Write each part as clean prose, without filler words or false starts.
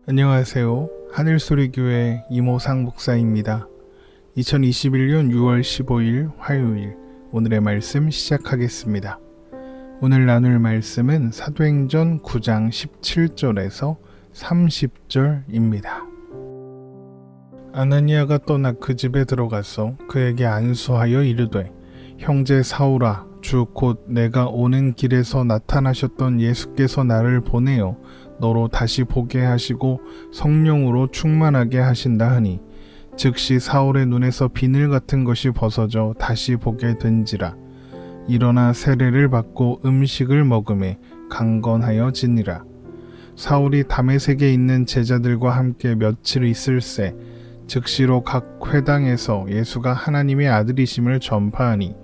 안녕하세요. 하늘소리교회 이모상 목사입니다. 2021년 6월 15일 화요일 오늘의 말씀 시작하겠습니다. 오늘 나눌 말씀은 사도행전 9장 17절에서 30절입니다. 아나니아가 떠나 그 집에 들어가서 그에게 안수하여 이르되 형제 사울아 주 곧 내가 오는 길에서 나타나셨던 예수께서 나를 보내어 너로 다시 보게 하시고 성령으로 충만하게 하신다 하니 즉시 사울의 눈에서 비늘 같은 것이 벗어져 다시 보게 된지라. 일어나 세례를 받고 음식을 먹음에 강건하여 지니라. 사울이 다메섹에 있는 제자들과 함께 며칠 있을새 즉시로 각 회당에서 예수가 하나님의 아들이심을 전파하니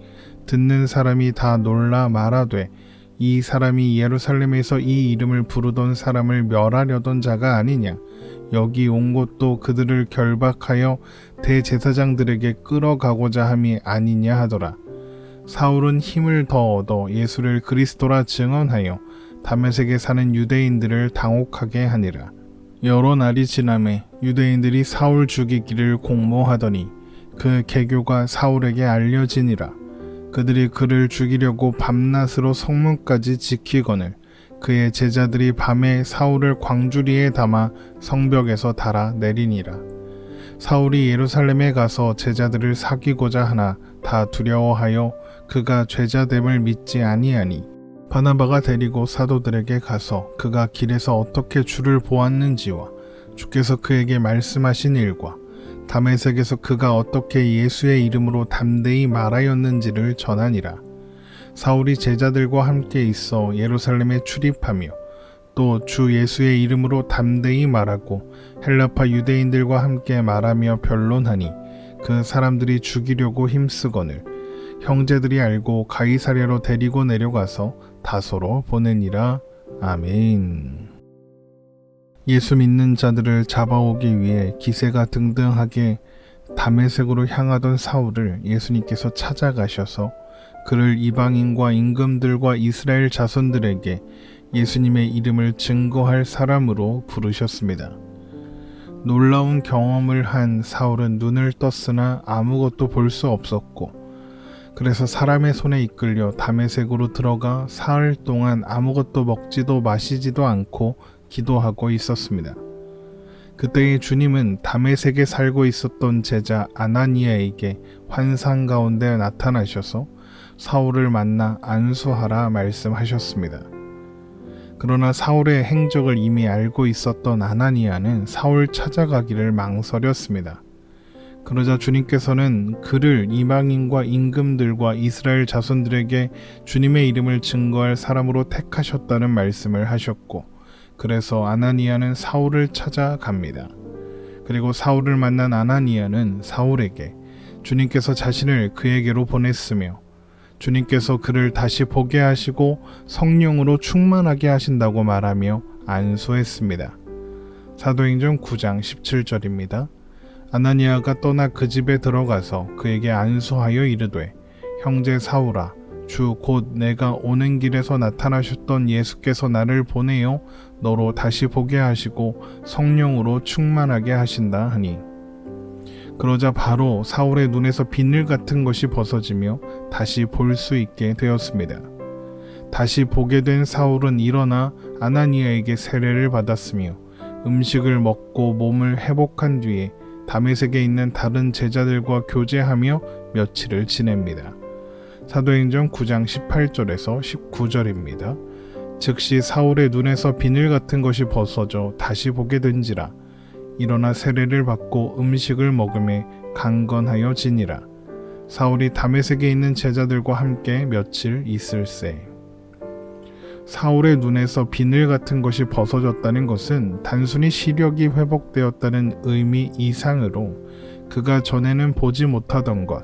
듣는 사람이 다 놀라 말하되 이 사람이 예루살렘에서 이 이름을 부르던 사람을 멸하려던 자가 아니냐. 여기 온 것도 그들을 결박하여 대제사장들에게 끌어가고자 함이 아니냐 하더라. 사울은 힘을 더 얻어 예수를 그리스도라 증언하여 다메섹에 사는 유대인들을 당혹하게 하니라. 여러 날이 지나매 유대인들이 사울 죽이기를 공모하더니 그 계교가 사울에게 알려지니라. 그들이 그를 죽이려고 밤낮으로 성문까지 지키거늘 그의 제자들이 밤에 사울을 광주리에 담아 성벽에서 달아 내리니라. 사울이 예루살렘에 가서 제자들을 사귀고자 하나 다 두려워하여 그가 죄자됨을 믿지 아니하니 바나바가 데리고 사도들에게 가서 그가 길에서 어떻게 주를 보았는지와 주께서 그에게 말씀하신 일과 다메섹에서 그가 어떻게 예수의 이름으로 담대히 말하였는지를 전하니라. 사울이 제자들과 함께 있어 예루살렘에 출입하며 또 주 예수의 이름으로 담대히 말하고 헬라파 유대인들과 함께 말하며 변론하니 그 사람들이 죽이려고 힘쓰거늘 형제들이 알고 가이사랴로 데리고 내려가서 다소로 보내니라. 아멘. 예수 믿는 자들을 잡아오기 위해 기세가 등등하게 다메섹으로 향하던 사울을 예수님께서 찾아가셔서 그를 이방인과 임금들과 이스라엘 자손들에게 예수님의 이름을 증거할 사람으로 부르셨습니다. 놀라운 경험을 한 사울은 눈을 떴으나 아무것도 볼 수 없었고 그래서 사람의 손에 이끌려 다메섹으로 들어가 사흘 동안 아무것도 먹지도 마시지도 않고 기도하고 있었습니다. 그때의 주님은 다메섹에 살고 있었던 제자 아나니아에게 환상 가운데 나타나셔서 사울을 만나 안수하라 말씀하셨습니다. 그러나 사울의 행적을 이미 알고 있었던 아나니아는 사울 찾아가기를 망설였습니다. 그러자 주님께서는 그를 이방인과 임금들과 이스라엘 자손들에게 주님의 이름을 증거할 사람으로 택하셨다는 말씀을 하셨고 그래서 아나니아는 사울을 찾아갑니다. 그리고 사울을 만난 아나니아는 사울에게 주님께서 자신을 그에게로 보냈으며 주님께서 그를 다시 보게 하시고 성령으로 충만하게 하신다고 말하며 안수했습니다. 사도행전 9장 17절입니다. 아나니아가 떠나 그 집에 들어가서 그에게 안수하여 이르되 형제 사울아 주 곧 내가 오는 길에서 나타나셨던 예수께서 나를 보내어 너로 다시 보게 하시고 성령으로 충만하게 하신다 하니 그러자 바로 사울의 눈에서 비늘 같은 것이 벗어지며 다시 볼 수 있게 되었습니다. 다시 보게 된 사울은 일어나 아나니아에게 세례를 받았으며 음식을 먹고 몸을 회복한 뒤에 다메섹에 있는 다른 제자들과 교제하며 며칠을 지냅니다. 사도행전 9장 18절에서 19절입니다. 즉시 사울의 눈에서 비늘 같은 것이 벗어져 다시 보게 된지라. 일어나 세례를 받고 음식을 먹음에 강건하여 지니라. 사울이 다메섹에 있는 제자들과 함께 며칠 있을새. 사울의 눈에서 비늘 같은 것이 벗어졌다는 것은 단순히 시력이 회복되었다는 의미 이상으로 그가 전에는 보지 못하던 것,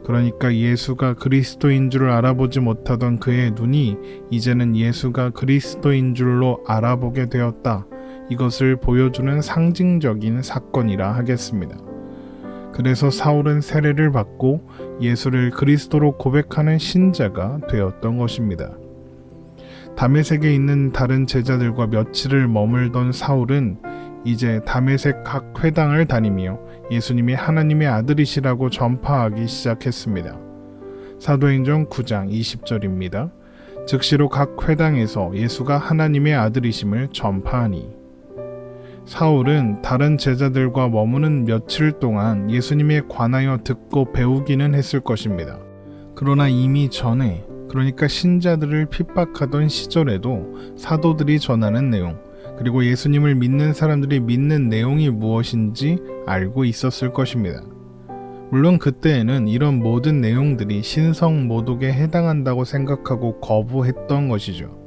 그러니까 예수가 그리스도인 줄 알아보지 못하던 그의 눈이 이제는 예수가 그리스도인 줄로 알아보게 되었다. 이것을 보여주는 상징적인 사건이라 하겠습니다. 그래서 사울은 세례를 받고 예수를 그리스도로 고백하는 신자가 되었던 것입니다. 다메섹에 있는 다른 제자들과 며칠을 머물던 사울은 이제 다메섹 각 회당을 다니며 예수님이 하나님의 아들이시라고 전파하기 시작했습니다. 사도행전 9장 20절입니다. 즉시로 각 회당에서 예수가 하나님의 아들이심을 전파하니. 사울은 다른 제자들과 머무는 며칠 동안 예수님에 관하여 듣고 배우기는 했을 것입니다. 그러나 이미 전에, 그러니까 신자들을 핍박하던 시절에도 사도들이 전하는 내용, 그리고 예수님을 믿는 사람들이 믿는 내용이 무엇인지 알고 있었을 것입니다. 물론 그때에는 이런 모든 내용들이 신성 모독에 해당한다고 생각하고 거부했던 것이죠.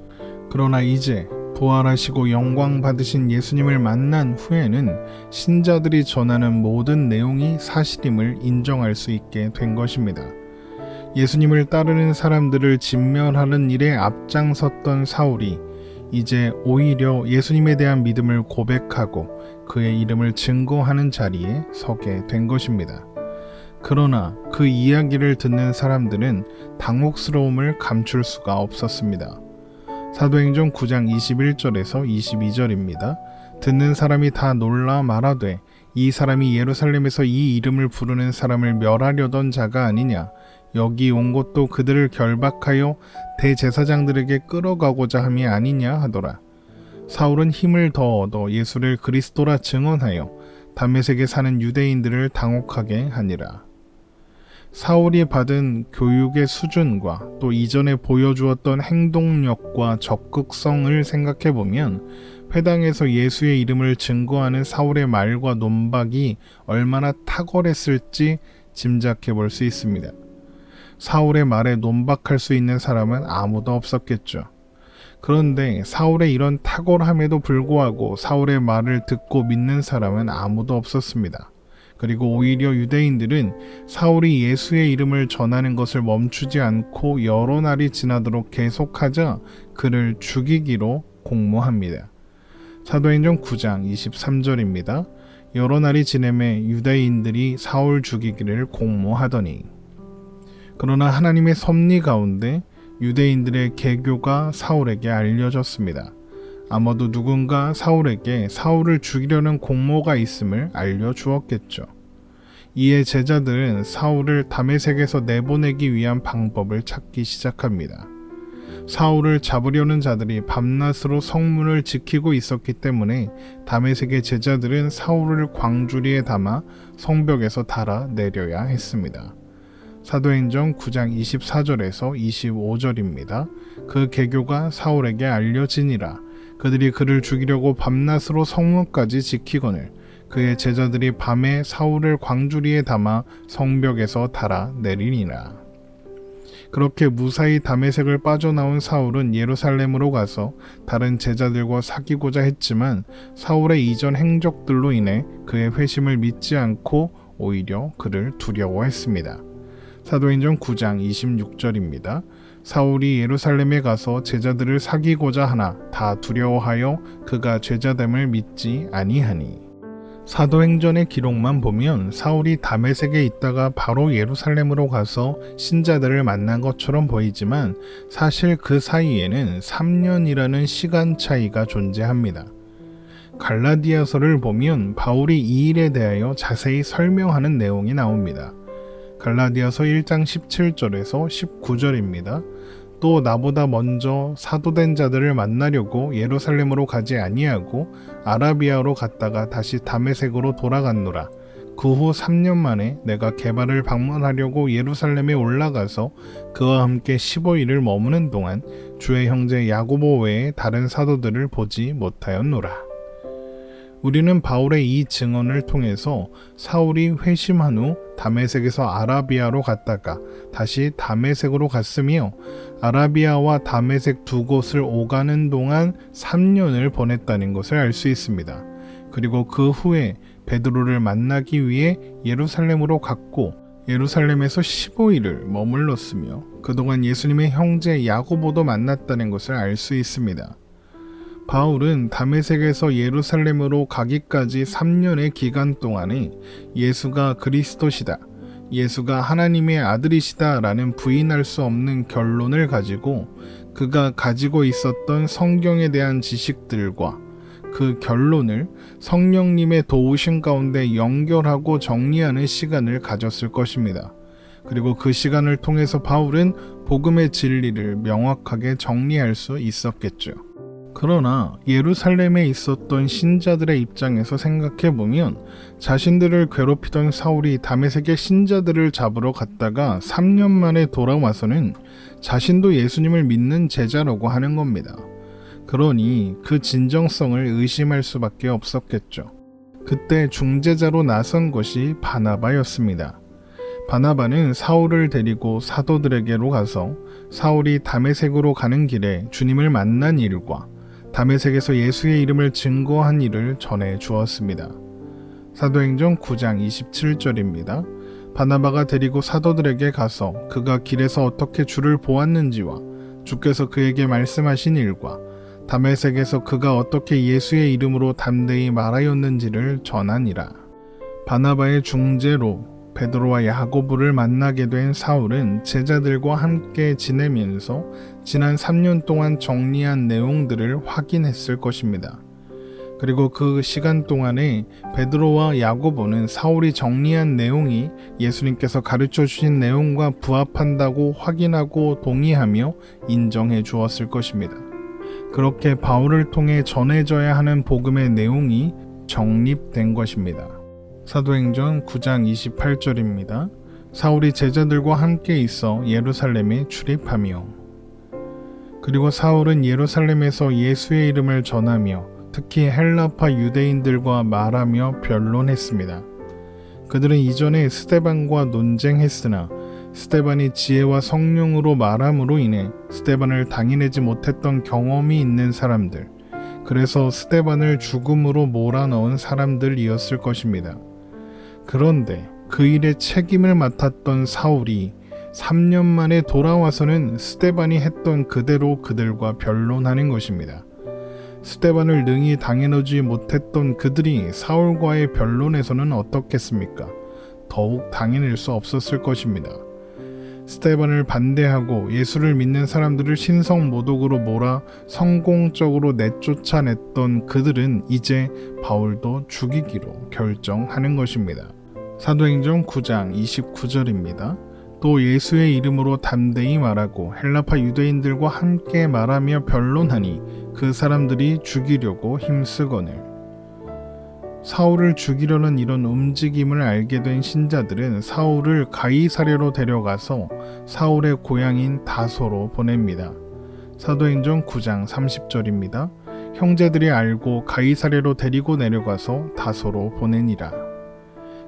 그러나 이제 부활하시고 영광 받으신 예수님을 만난 후에는 신자들이 전하는 모든 내용이 사실임을 인정할 수 있게 된 것입니다. 예수님을 따르는 사람들을 진멸하는 일에 앞장섰던 사울이 이제 오히려 예수님에 대한 믿음을 고백하고 그의 이름을 증거하는 자리에 서게 된 것입니다. 그러나 그 이야기를 듣는 사람들은 당혹스러움을 감출 수가 없었습니다. 사도행전 9장 21절에서 22절입니다. 듣는 사람이 다 놀라 말하되 이 사람이 예루살렘에서 이 이름을 부르는 사람을 멸하려던 자가 아니냐. 여기 온 것도 그들을 결박하여 대제사장들에게 끌어가고자 함이 아니냐 하더라. 사울은 힘을 더 얻어 예수를 그리스도라 증언하여 다메섹에 사는 유대인들을 당혹하게 하니라. 사울이 받은 교육의 수준과 또 이전에 보여주었던 행동력과 적극성을 생각해보면 회당에서 예수의 이름을 증거하는 사울의 말과 논박이 얼마나 탁월했을지 짐작해 볼 수 있습니다. 사울의 말에 논박할 수 있는 사람은 아무도 없었겠죠. 그런데 사울의 이런 탁월함에도 불구하고 사울의 말을 듣고 믿는 사람은 아무도 없었습니다. 그리고 오히려 유대인들은 사울이 예수의 이름을 전하는 것을 멈추지 않고 여러 날이 지나도록 계속하자 그를 죽이기로 공모합니다. 사도행전 9장 23절입니다. 여러 날이 지내매 유대인들이 사울 죽이기를 공모하더니. 그러나 하나님의 섭리 가운데 유대인들의 계교가 사울에게 알려졌습니다. 아마도 누군가 사울에게 사울을 죽이려는 공모가 있음을 알려주었겠죠. 이에 제자들은 사울을 다메섹에서 내보내기 위한 방법을 찾기 시작합니다. 사울을 잡으려는 자들이 밤낮으로 성문을 지키고 있었기 때문에 다메섹의 제자들은 사울을 광주리에 담아 성벽에서 달아 내려야 했습니다. 사도행전 9장 24절에서 25절입니다. 그 계교가 사울에게 알려지니라. 그들이 그를 죽이려고 밤낮으로 성문까지 지키거늘 그의 제자들이 밤에 사울을 광주리에 담아 성벽에서 달아 내리니라. 그렇게 무사히 다메섹을 빠져나온 사울은 예루살렘으로 가서 다른 제자들과 사귀고자 했지만 사울의 이전 행적들로 인해 그의 회심을 믿지 않고 오히려 그를 두려워했습니다. 사도행전 9장 26절입니다. 사울이 예루살렘에 가서 제자들을 사귀고자 하나 다 두려워하여 그가 제자됨을 믿지 아니하니. 사도행전의 기록만 보면 사울이 다메섹에 있다가 바로 예루살렘으로 가서 신자들을 만난 것처럼 보이지만 사실 그 사이에는 3년이라는 시간 차이가 존재합니다. 갈라디아서를 보면 바울이 이 일에 대하여 자세히 설명하는 내용이 나옵니다. 갈라디아서 1장 17절에서 19절입니다. 또 나보다 먼저 사도된 자들을 만나려고 예루살렘으로 가지 아니하고 아라비아로 갔다가 다시 다메섹으로 돌아갔노라. 그 후 3년 만에 내가 게바를 방문하려고 예루살렘에 올라가서 그와 함께 15일을 머무는 동안 주의 형제 야고보 외에 다른 사도들을 보지 못하였노라. 우리는 바울의 이 증언을 통해서 사울이 회심한 후 다메섹에서 아라비아로 갔다가 다시 다메섹으로 갔으며 아라비아와 다메섹 두 곳을 오가는 동안 3년을 보냈다는 것을 알 수 있습니다. 그리고 그 후에 베드로를 만나기 위해 예루살렘으로 갔고 예루살렘에서 15일을 머물렀으며 그동안 예수님의 형제 야고보도 만났다는 것을 알 수 있습니다. 바울은 다메섹에서 예루살렘으로 가기까지 3년의 기간 동안에 예수가 그리스도시다, 예수가 하나님의 아들이시다 라는 부인할 수 없는 결론을 가지고 그가 가지고 있었던 성경에 대한 지식들과 그 결론을 성령님의 도우심 가운데 연결하고 정리하는 시간을 가졌을 것입니다. 그리고 그 시간을 통해서 바울은 복음의 진리를 명확하게 정리할 수 있었겠죠. 그러나 예루살렘에 있었던 신자들의 입장에서 생각해보면 자신들을 괴롭히던 사울이 다메섹의 신자들을 잡으러 갔다가 3년 만에 돌아와서는 자신도 예수님을 믿는 제자라고 하는 겁니다. 그러니 그 진정성을 의심할 수밖에 없었겠죠. 그때 중재자로 나선 것이 바나바였습니다. 바나바는 사울을 데리고 사도들에게로 가서 사울이 다메섹으로 가는 길에 주님을 만난 일과 다메섹에서 예수의 이름을 증거한 일을 전해 주었습니다. 사도행전 9장 27절입니다. 바나바가 데리고 사도들에게 가서 그가 길에서 어떻게 주를 보았는지와 주께서 그에게 말씀하신 일과 다메섹에서 그가 어떻게 예수의 이름으로 담대히 말하였는지를 전하니라. 바나바의 중재로 베드로와 야고보를 만나게 된 사울은 제자들과 함께 지내면서 지난 3년 동안 정리한 내용들을 확인했을 것입니다. 그리고 그 시간 동안에 베드로와 야고보는 사울이 정리한 내용이 예수님께서 가르쳐 주신 내용과 부합한다고 확인하고 동의하며 인정해 주었을 것입니다. 그렇게 바울을 통해 전해져야 하는 복음의 내용이 정립된 것입니다. 사도행전 9장 28절입니다. 사울이 제자들과 함께 있어 예루살렘에 출입하며 그리고 사울은 예루살렘에서 예수의 이름을 전하며 특히 헬라파 유대인들과 말하며 변론했습니다. 그들은 이전에 스데반과 논쟁했으나 스데반이 지혜와 성령으로 말함으로 인해 스데반을 당해내지 못했던 경험이 있는 사람들, 그래서 스데반을 죽음으로 몰아넣은 사람들이었을 것입니다. 그런데 그 일의 책임을 맡았던 사울이 3년 만에 돌아와서는 스데반이 했던 그대로 그들과 변론하는 것입니다. 스데반을 능히 당해내지 못했던 그들이 사울과의 변론에서는 어떻겠습니까? 더욱 당해낼 수 없었을 것입니다. 스데반을 반대하고 예수를 믿는 사람들을 신성모독으로 몰아 성공적으로 내쫓아냈던 그들은 이제 바울도 죽이기로 결정하는 것입니다. 사도행전 9장 29절입니다. 또 예수의 이름으로 담대히 말하고 헬라파 유대인들과 함께 말하며 변론하니 그 사람들이 죽이려고 힘쓰거늘. 사울을 죽이려는 이런 움직임을 알게 된 신자들은 사울을 가이사랴로 데려가서 사울의 고향인 다소로 보냅니다. 사도행전 9장 30절입니다. 형제들이 알고 가이사랴로 데리고 내려가서 다소로 보내니라.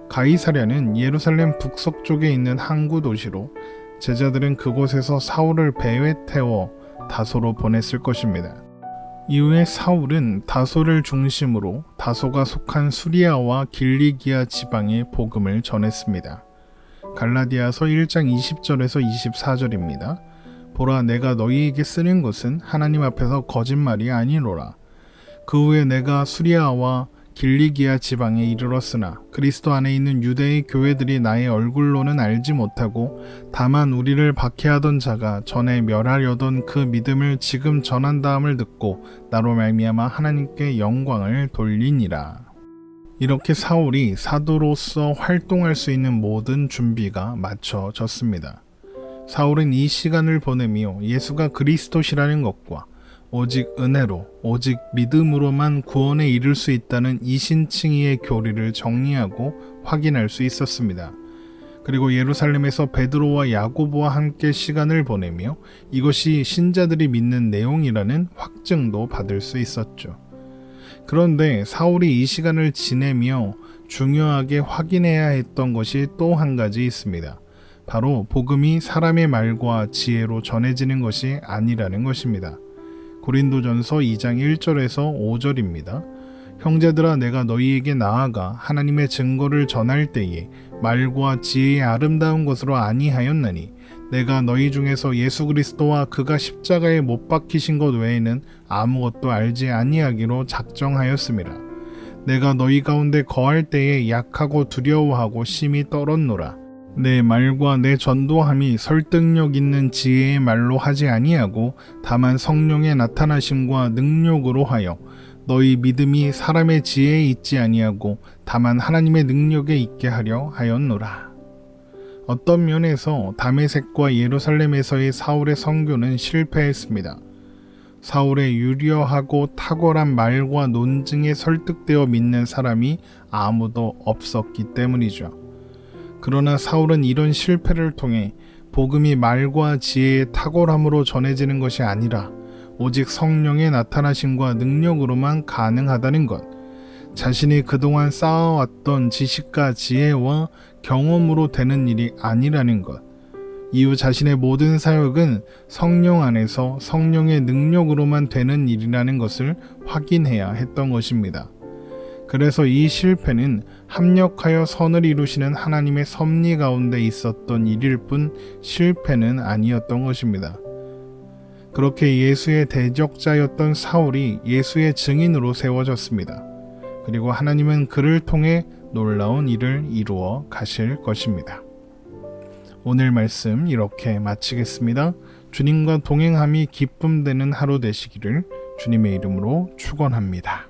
가이사랴는 예루살렘 북서쪽에 있는 항구 도시로 제자들은 그곳에서 사울을 배에 태워 다소로 보냈을 것입니다. 이후에 사울은 다소를 중심으로 다소가 속한 수리아와 길리기아 지방에 복음을 전했습니다. 갈라디아서 1장 20절에서 24절입니다. 보라, 내가 너희에게 쓰는 것은 하나님 앞에서 거짓말이 아니로라. 그 후에 내가 수리아와 길리기아 지방에 이르렀으나 그리스도 안에 있는 유대의 교회들이 나의 얼굴로는 알지 못하고 다만 우리를 박해하던 자가 전에 멸하려던 그 믿음을 지금 전한다함을 듣고 나로 말미암아 하나님께 영광을 돌리니라. 이렇게 사울이 사도로서 활동할 수 있는 모든 준비가 마쳐졌습니다. 사울은 이 시간을 보내며 예수가 그리스도시라는 것과 오직 은혜로, 오직 믿음으로만 구원에 이를 수 있다는 이신칭의의 교리를 정리하고 확인할 수 있었습니다. 그리고 예루살렘에서 베드로와 야고보와 함께 시간을 보내며 이것이 신자들이 믿는 내용이라는 확증도 받을 수 있었죠. 그런데 사울이 이 시간을 지내며 중요하게 확인해야 했던 것이 또 한 가지 있습니다. 바로 복음이 사람의 말과 지혜로 전해지는 것이 아니라는 것입니다. 고린도전서 2장 1절에서 5절입니다. 형제들아, 내가 너희에게 나아가 하나님의 증거를 전할 때에 말과 지혜의 아름다운 것으로 아니하였나니 내가 너희 중에서 예수 그리스도와 그가 십자가에 못 박히신 것 외에는 아무것도 알지 아니하기로 작정하였습니다. 내가 너희 가운데 거할 때에 약하고 두려워하고 심히 떨었노라. 내 말과 내 전도함이 설득력 있는 지혜의 말로 하지 아니하고 다만 성령의 나타나심과 능력으로 하여 너희 믿음이 사람의 지혜에 있지 아니하고 다만 하나님의 능력에 있게 하려 하였노라. 어떤 면에서 다메섹과 예루살렘에서의 사울의 선교는 실패했습니다. 사울의 유려하고 탁월한 말과 논증에 설득되어 믿는 사람이 아무도 없었기 때문이죠. 그러나 사울은 이런 실패를 통해 복음이 말과 지혜의 탁월함으로 전해지는 것이 아니라 오직 성령의 나타나심과 능력으로만 가능하다는 것, 자신이 그동안 쌓아왔던 지식과 지혜와 경험으로 되는 일이 아니라는 것, 이후 자신의 모든 사역은 성령 안에서 성령의 능력으로만 되는 일이라는 것을 확인해야 했던 것입니다. 그래서 이 실패는 합력하여 선을 이루시는 하나님의 섭리 가운데 있었던 일일 뿐 실패는 아니었던 것입니다. 그렇게 예수의 대적자였던 사울이 예수의 증인으로 세워졌습니다. 그리고 하나님은 그를 통해 놀라운 일을 이루어 가실 것입니다. 오늘 말씀 이렇게 마치겠습니다. 주님과 동행함이 기쁨되는 하루 되시기를 주님의 이름으로 축원합니다.